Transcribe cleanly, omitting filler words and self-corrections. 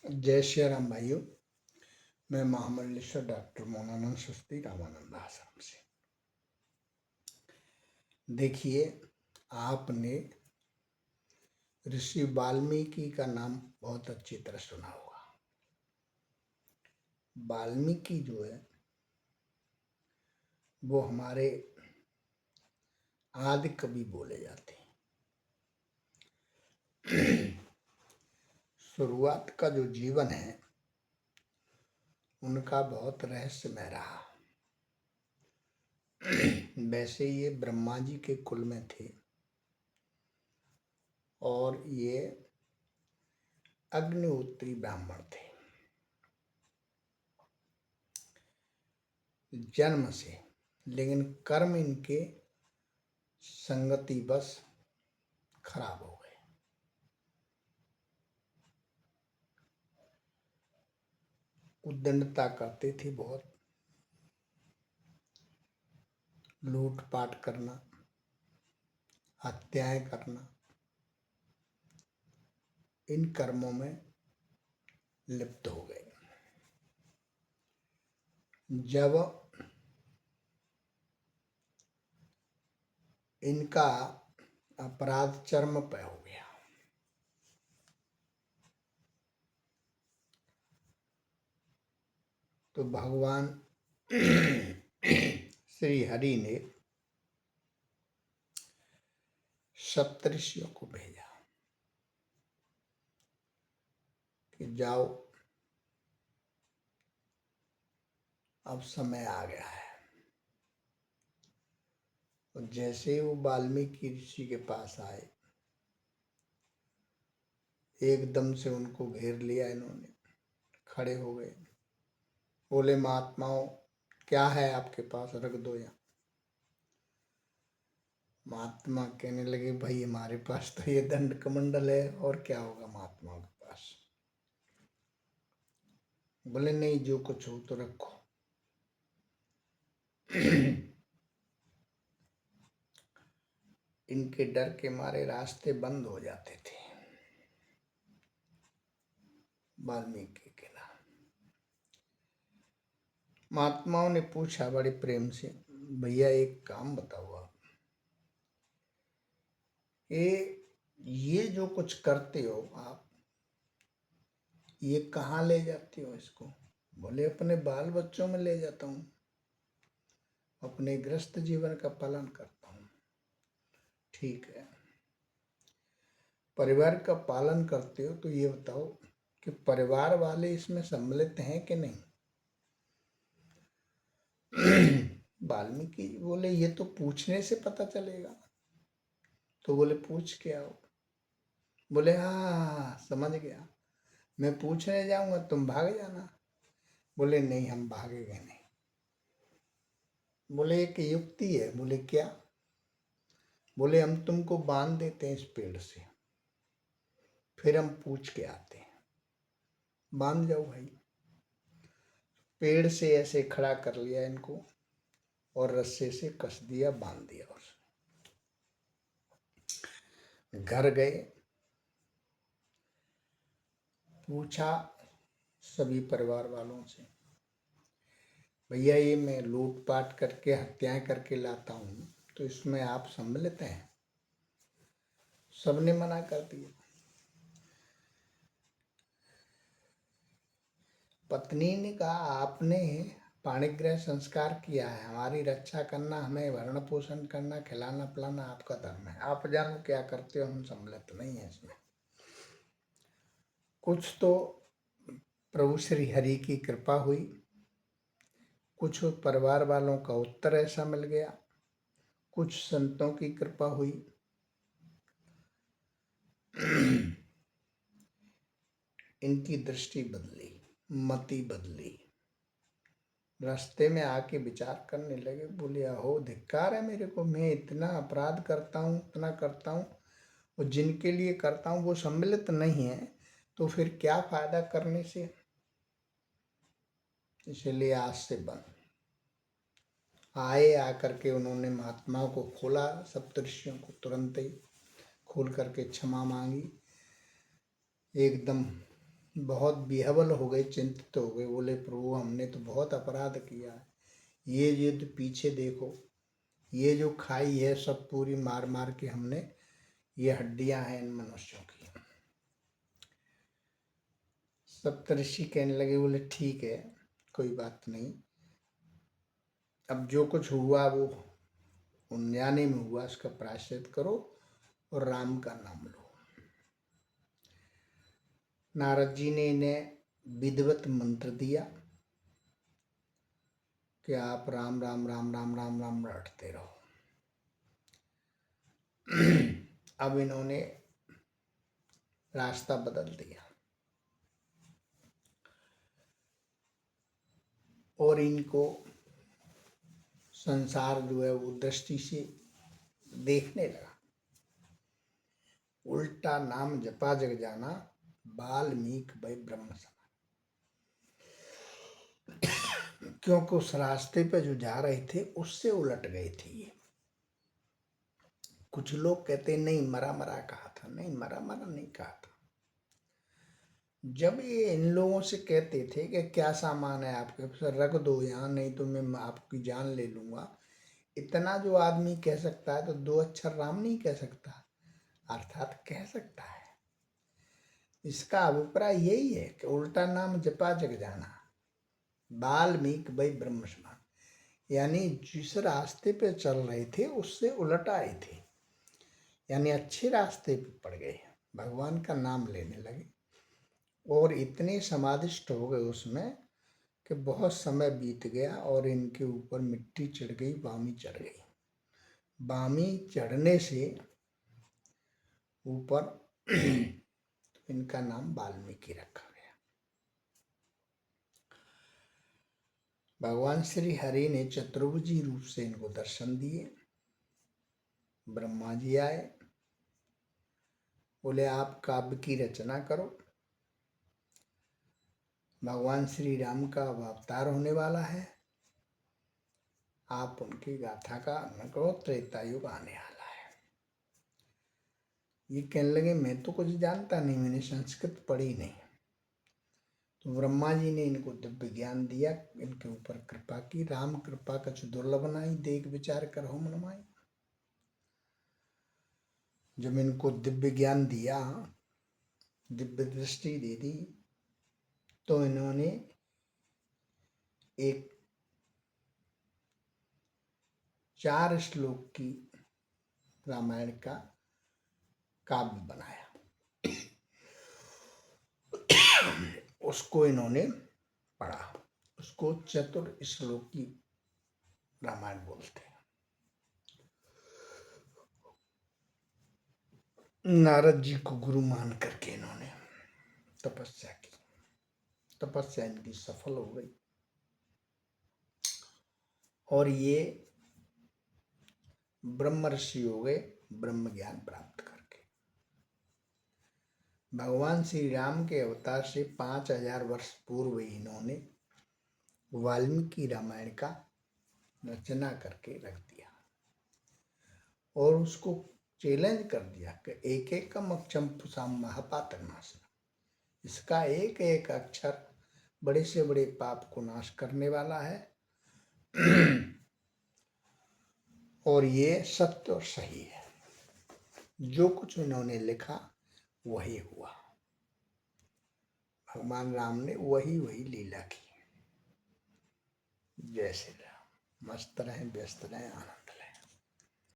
जय श्री राम भाइयों। मैं महामंडलेश्वर डॉक्टर मोनानंद सुस्ती रामानंद आश्रम से। देखिए, आपने ऋषि वाल्मीकि का नाम बहुत अच्छी तरह सुना होगा। वाल्मीकि जो है वो हमारे आदि कवि बोले जाते हैं। शुरुआत का जो जीवन है उनका बहुत रहस्यमय रहा। वैसे ये ब्रह्मा जी के कुल में थे और ये अग्निहोत्री ब्राह्मण थे जन्म से, लेकिन कर्म इनके संगति बस खराब हो गए। उद्दंडता करते थे बहुत, लूटपाट करना, हत्याएं करना, इन कर्मों में लिप्त हो गए। जब इनका अपराध चरम पे हो गया तो भगवान श्री हरि ने सप्तऋषियों को भेजा कि जाओ, अब समय आ गया है। और जैसे ही वो वाल्मीकि ऋषि के पास आए, एकदम से उनको घेर लिया इन्होंने, खड़े हो गए, बोले महात्माओं क्या है आपके पास, रख दो यहाँ। महात्मा कहने लगे भाई हमारे पास तो ये दंड कमंडल है, और क्या होगा महात्माओं के पास। बोले नहीं, जो कुछ हो तो रखो। इनके डर के मारे रास्ते बंद हो जाते थे वाल्मीकि के नाम। महात्माओं ने पूछा बड़े प्रेम से, भैया एक काम बताओ आप, ये जो कुछ करते हो आप, ये कहाँ ले जाते हो इसको। बोले अपने बाल बच्चों में ले जाता हूँ, अपने गृहस्थ जीवन का पालन करता हूँ। ठीक है, परिवार का पालन करते हो तो ये बताओ कि परिवार वाले इसमें सम्मिलित हैं कि नहीं। वाल्मीकि बोले ये तो पूछने से पता चलेगा। तो बोले पूछ के आओ। बोले हाँ समझ गया, मैं पूछने जाऊंगा तुम भाग जाना। बोले नहीं, हम भागेंगे नहीं। बोले एक युक्ति है। बोले क्या। बोले हम तुमको बांध देते हैं इस पेड़ से, फिर हम पूछ के आते हैं। बांध जाओ भाई। पेड़ से ऐसे खड़ा कर लिया इनको और रस्से से कस दिया, बांध दिया। घर गए, पूछा सभी परिवार वालों से, भैया ये मैं लूटपाट करके हत्याएं करके लाता हूँ, तो इसमें आप सम्मिलित हैं। सबने मना कर दिया। पत्नी ने कहा आपने पाणिग्रह संस्कार किया है, हमारी रक्षा करना, हमें भरण पोषण करना, खिलाना पिलाना आपका धर्म है, आप जानो क्या करते हो, हम सम्मिलित नहीं है इसमें। कुछ तो प्रभु श्री हरि की कृपा हुई, कुछ परिवार वालों का उत्तर ऐसा मिल गया, कुछ संतों की कृपा हुई। इनकी दृष्टि बदली, मति बदली। रास्ते में आके विचार करने लगे, बोले अहो धिक्कार है मेरे को, मैं इतना अपराध करता हूँ, इतना करता हूँ, और जिनके लिए करता हूँ वो सम्मिलित नहीं है, तो फिर क्या फायदा करने से। इसलिए आज से बंद। आए, आकर के उन्होंने महात्माओं को खोला, सप्तऋषियों को तुरंत ही खोल करके क्षमा मांगी, एकदम बहुत विह्वल हो गए, चिंतित हो गए। बोले प्रभु हमने तो बहुत अपराध किया है, ये तो पीछे देखो, ये जो खाई है सब पूरी मार मार के हमने, ये हड्डियां हैं इन मनुष्यों की। सप्तऋषि कहने लगे, बोले ठीक है कोई बात नहीं, अब जो कुछ हुआ वो अनजाने में हुआ, उसका प्रायश्चित करो और राम का नाम लो। नारद जी ने इन्हें विधिवत मंत्र दिया कि आप राम राम राम राम राम राम रटते रहो। अब इन्होंने रास्ता बदल दिया और इनको संसार जो है वो दृष्टि से देखने लगा। उल्टा नाम जपा जग जाना, वाल्मीकि भय ब्रह्म समान। क्योंकि उस रास्ते पे जो जा रहे थे उससे उलट गए थे ये। कुछ लोग कहते नहीं मरा मरा कहा था, नहीं मरा मरा नहीं कहा था। जब ये इन लोगों से कहते थे कि क्या सामान है आपके पास, रख दो यहाँ नहीं तो मैं आपकी जान ले लूंगा, इतना जो आदमी कह सकता है तो दो अक्षर राम नहीं कह सकता, अर्थात कह सकता है। इसका अभिप्राय यही है कि उल्टा नाम जपा जग जाना, वाल्मीकि भय ब्रह्म समान। यानी जिस रास्ते पे चल रहे थे उससे उलट आए थे, यानी अच्छे रास्ते पे पड़ गए, भगवान का नाम लेने लगे और इतने समाधिष्ट हो गए उसमें कि बहुत समय बीत गया और इनके ऊपर मिट्टी चढ़ गई, बामी चढ़ गई। बामी चढ़ने से ऊपर तो इनका नाम वाल्मीकि रखा गया। भगवान श्री हरि ने चतुर्भुजी रूप से इनको दर्शन दिए। ब्रह्मा जी आए, बोले आप काव्य की रचना करो, भगवान श्री राम का अब अवतार होने वाला है, आप उनकी गाथा का वर्णन करो, त्रेता युग आने वाला है। ये कहने लगे मैं तो कुछ जानता नहीं, मैंने संस्कृत पढ़ी नहीं। तो ब्रह्मा जी ने इनको दिव्य ज्ञान दिया, इनके ऊपर कृपा की। राम कृपा कछु दुर्लभ नाई, देख विचार करहु मन माई। जब इनको दिव्य ज्ञान दिया, दिव्य दृष्टि दे दी, तो इन्होंने एक 4 श्लोक की रामायण का काव्य बनाया। उसको इन्होंने पढ़ा, उसको चतुर श्लोक की रामायण बोलते हैं। नारद जी को गुरु मान करके इन्होंने तपस्या की, तपस्या इनकी सफल हो गई और ये ब्रह्म ऋषि हो गए, ब्रह्म ज्ञान प्राप्त करके। भगवान श्री राम के अवतार से 5000 वर्ष पूर्व इन्होंने वाल्मीकि रामायण का रचना करके रख दिया और उसको चैलेंज कर दिया कि एक एक अक्षरम पुसाम महापातकनाशनम, इसका एक एक अक्षर बड़े से बड़े पाप को नाश करने वाला है और ये सत्य और सही है। जो कुछ इन्होंने लिखा वही हुआ, भगवान राम ने वही वही लीला की। जय श्री राम। मस्त रहें, व्यस्त रहें, आनंद